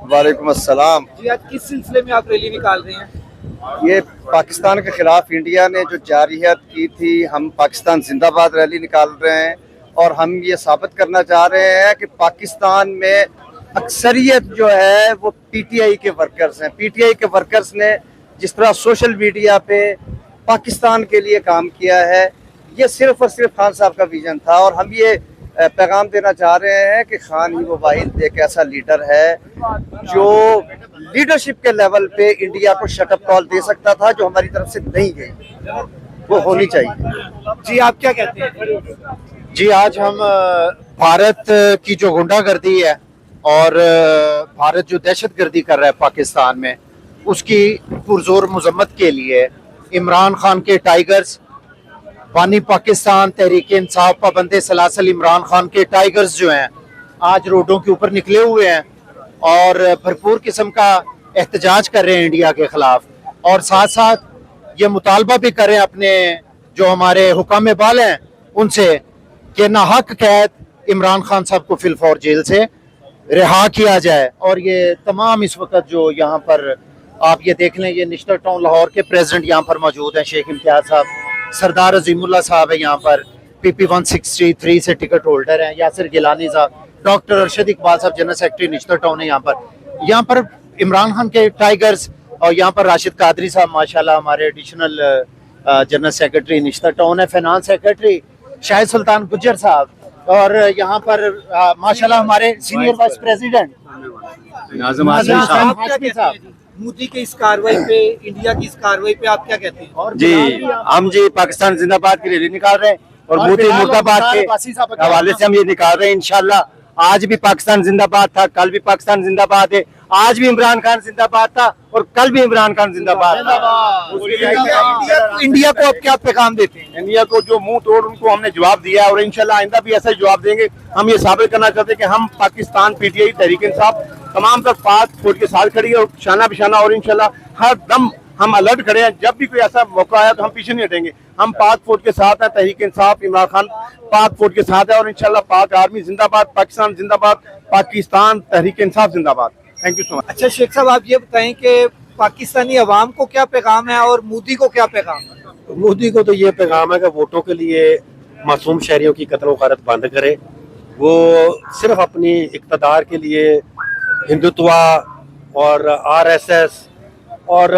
वालेकुम अस्सलाम। जी, आज किस सिलसिले में आप रैली निकाल रहे हैं? ये पाकिस्तान के खिलाफ इंडिया ने जो जारहियत की थी, हम पाकिस्तान जिंदाबाद रैली निकाल रहे हैं और हम ये साबित करना चाह रहे हैं कि पाकिस्तान में अक्सरियत जो है वो पीटीआई के वर्कर्स हैं। पीटीआई के वर्कर्स ने जिस तरह सोशल मीडिया पे पाकिस्तान के लिए काम किया है, ये सिर्फ और सिर्फ खान साहब का विजन था। और हम ये पैगाम देना चाह रहे हैं कि खान ही वो वाहिद एक ऐसा लीडर है जो लीडरशिप के लेवल पे इंडिया को शटअप कॉल दे सकता था, जो हमारी तरफ से नहीं गई, वो होनी चाहिए। जी, आप क्या कहते हैं? जी, आज हम भारत की जो गुंडागर्दी है और भारत जो दहशतगर्दी कर रहा है पाकिस्तान में, उसकी पुरजोर मजम्मत के लिए इमरान खान के टाइगर्स, बानी पाकिस्तान तहरीक इंसाफ पाबंदे सलासल इमरान खान के टाइगर्स जो हैं आज रोडों के ऊपर निकले हुए हैं और भरपूर किस्म का एहतजाज कर रहे हैं इंडिया के खिलाफ। और साथ साथ ये मुतालबा भी कर रहे हैं अपने जो हमारे हुकाम बाल हैं उनसे कि नाहक कैद इमरान खान साहब को फिलफौर जेल से रिहा किया जाए। और ये तमाम इस वक्त जो यहाँ पर आप ये देख लें, ये निश्तर टाउन लाहौर के प्रेसिडेंट यहाँ पर मौजूद हैं, शेख इम्तियाज साहब, सरदार अजीमुल्लाह साहब है यहाँ पर, PP 163 से टिकट होल्डर हैं, यासिर गिलानी साहब, डॉक्टर अरशद इकबाल साहब जनरल सेक्रेटरी निश्तर टाउन है यहाँ पर इमरान खान के टाइगर्स, और यहाँ पर राशिद कादरी साहब माशाल्लाह हमारे additional general secretary Nishtar town है, फाइनेंस सेक्रेटरी शाहिद सुल्तान गुज्जर साहब, और यहाँ पर माशाल्लाह हमारे senior vice president Nazim Hashmi साहब। मोदी के इस कार्रवाई पे, इंडिया की इस कार्रवाई पे आप क्या कहते हैं? जी, हम जी पाकिस्तान जिंदाबाद की रैली निकाल रहे हैं और मोदी मुर्दाबाद के हवाले से हम ये निकाल रहे हैं। इंशाल्लाह आज भी पाकिस्तान जिंदाबाद था, कल भी पाकिस्तान जिंदाबाद है, आज भी इमरान खान जिंदाबाद था और कल भी इमरान खान जिंदाबाद था। इंडिया को अब क्या पैगाम देते हैं? इंडिया को जो मुंह तोड़ उनको हमने जवाब दिया और इंशाल्लाह आइंदा भी ऐसा ही जवाब देंगे। हम ये साबित करना चाहते हैं कि हम पाकिस्तान पीटीआई तहरीक इंसाफ तमाम तक पाक फौज के साथ खड़ी है और शाना बिशाना, और इंशाल्लाह हर दम हम अलर्ट खड़े हैं। जब भी कोई ऐसा मौका आया तो हम पीछे नहीं हटेंगे। हम पाक फौज के साथ हैं, तहरीक इंसाफ इमरान खान पाक फौज के साथ है और इंशाल्लाह पाक आर्मी जिंदाबाद, पाकिस्तान जिंदाबाद, पाकिस्तान तहरीक इंसाफ जिंदाबाद। Thank you so much. अच्छा शेख साहब, आप ये बताएं कि पाकिस्तानी अवाम को क्या पैगाम है और मोदी को क्या पैगाम है? मोदी को तो ये पैगाम है कि वोटों के लिए मासूम शहरियों की कत्ल वारत बंद करे। वो सिर्फ अपनी इक़्तिदार के लिए हिंदुत्व और RSS और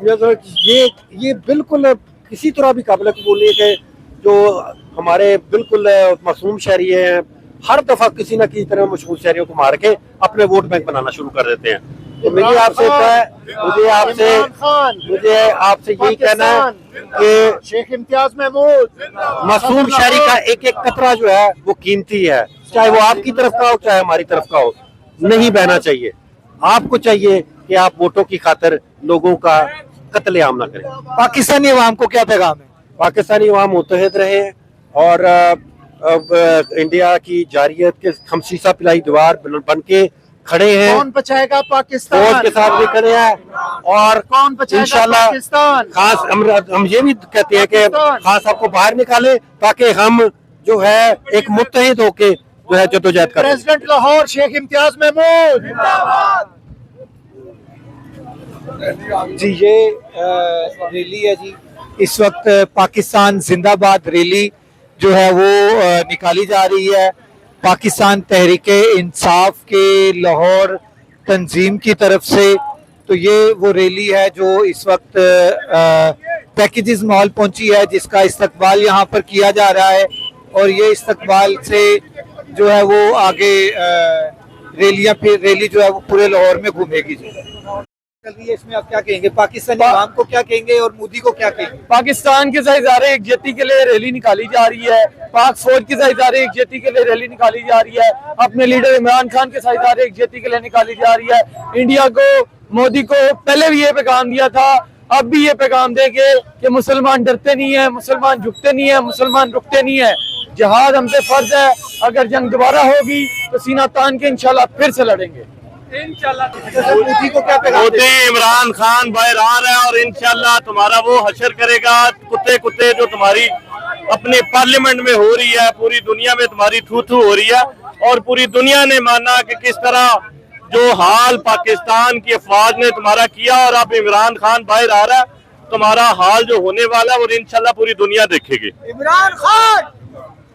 ये बिल्कुल किसी तरह भी काबिल कबूल नहीं है कि जो हमारे बिल्कुल मासूम शहरी हैं हर दफा किसी न किसी तरह मासूम शहरियों को मार के अपने वोट बैंक बनाना शुरू कर देते हैं। तो मुझे आपसे यही कहना है कि शेख इम्तियाज महमूद, मासूम शहरी का एक एक कतरा जो है वो कीमती है, चाहे वो आपकी तरफ का हो चाहे हमारी तरफ का हो, नहीं बहना चाहिए। आपको चाहिए कि आप वोटों की खातिर लोगों का कत्लेआम ना करें। पाकिस्तानी अवाम को क्या पैगाम है? पाकिस्तानी अवाम मुत्तहिद रहे और अब इंडिया की जारियत के हम शीशा पिलाई दीवार बन के खड़े हैं। कौन बचाएगा पाकिस्तान? फौज के साथ भी खड़े हैं और कौन बचाएगा इंशाल्लाह पाकिस्तान? खास हम ये भी कहते हैं कि खास आपको बाहर निकाले ताकि हम जो है एक मुत्तहिद होके जो है जद्दोजहद करें। प्रेसिडेंट लाहौर शेख इम्तियाज महमूद। जी, ये रैली है जी, इस वक्त पाकिस्तान जिंदाबाद रैली जो है वो निकाली जा रही है पाकिस्तान तहरीक इंसाफ के लाहौर तंजीम की तरफ से। तो ये वो रैली है जो इस वक्त पैकेजेस मॉल पहुंची है, जिसका इस्तकबाल यहाँ पर किया जा रहा है और ये इस्तकबाल से जो है वो आगे रैली जो है वो पूरे लाहौर में घूमेगी जी। चल रही है, इसमें आप क्या कहेंगे? पाकिस्तानी अवाम को क्या कहेंगे और मोदी को क्या कहेंगे? पाकिस्तान के साझेदार एकजहती के लिए रैली निकाली जा रही है, पाक फौज के साझेदार एकजहती के लिए रैली निकाली जा रही है, अपने लीडर इमरान खान के साझेदार एकजहती के लिए निकाली जा रही है। इंडिया को, मोदी को पहले भी ये पैगाम दिया था, अब भी ये पैगाम देंगे कि मुसलमान डरते नहीं है, मुसलमान झुकते नहीं है, मुसलमान रुकते नहीं है। जिहाद हम पे फर्ज है, अगर जंग दोबारा होगी तो सीना तान के इंशाल्लाह फिर से लड़ेंगे इंशाल्लाह। मोदी को क्या पैगाम? मोदी इमरान खान बाहर आ रहा है और इंशाल्लाह तुम्हारा वो हशर करेगा। कुत्ते कुत्ते जो तुम्हारी अपने पार्लियामेंट में हो रही है, पूरी दुनिया में तुम्हारी थू थू हो रही है और पूरी दुनिया ने माना कि किस तरह जो हाल पाकिस्तान की अफवाज ने तुम्हारा किया और अब इमरान खान बाहर आ रहा है, तुम्हारा हाल जो होने वाला है वो इंशाल्लाह पूरी दुनिया देखेगी। इमरान खान